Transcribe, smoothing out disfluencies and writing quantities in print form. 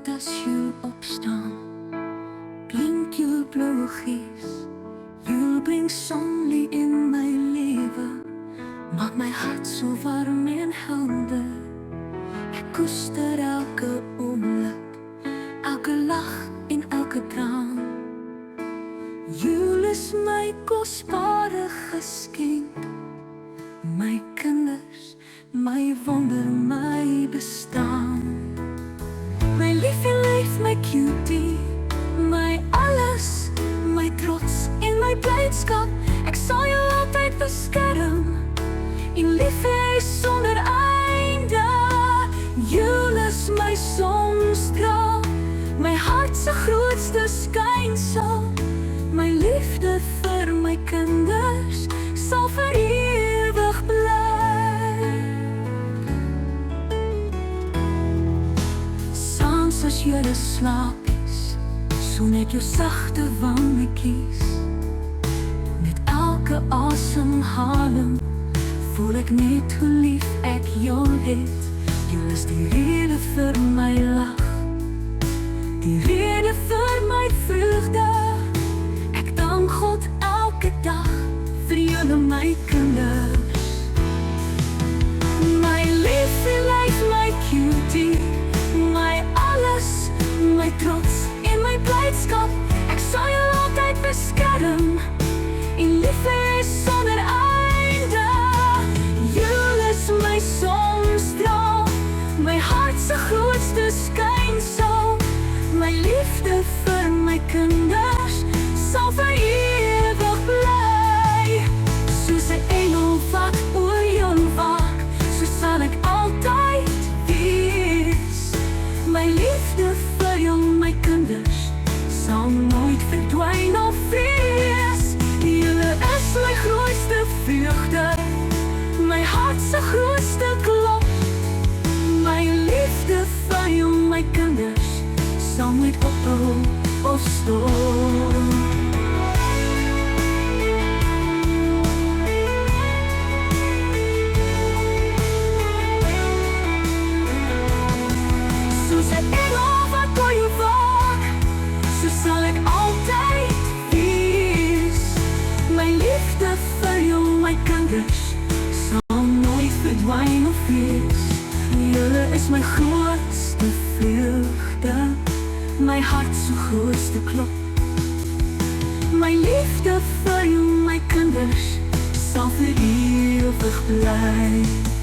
Net as jy opstaan, blink jou blauwe gees. Jy bring sonlie in my lewe, maak my hart so warm en helder. Ek koester elke oomblik, elke lag en elke traan. Jy is my kosbare geskenk, my kinders, my wonder, my bestaan. My liefie leef, my cutie, my alles, my trots en my blydskap. Ek sal jou altyd beskerm, en lief hê sonder einde. Jy is my sonstraal, my hart se grootste skynsel. My liefde vir my kinders sal vir ewig bly. Saans as julle slaapies, soen ek jou sagte wangetjies. Met elke asemhaling voel ek net hoe lief ek jou het. Jy is die rede vir my lag, die rede vir my vreugde. God elke dag vir julle my kinders. My liefie lyf, my cutie, my alles, my trots en my blydskap. Ek sal jou altyd beskerm, en lief hê sonder einde. Jy is my sonstraal, my hart se grootste skynsel. My liefde vir my kinders sal vir ewig bly. Soos 'n engel wat oor jou waak, so sal ek altyd wees. My liefde vir jou, my kinders, sal nooit verdwyn of vrees. Julle is my grootste vreugde, my hart se grootste klop. My liefde vir jou, my kinders, sal nooit ophou of stop. Sal nooit verdwyn of wees. Julle is my grootste vreugde, my hart se grootste klop. My liefde vir jou, my kinders, sal vir ewig bly.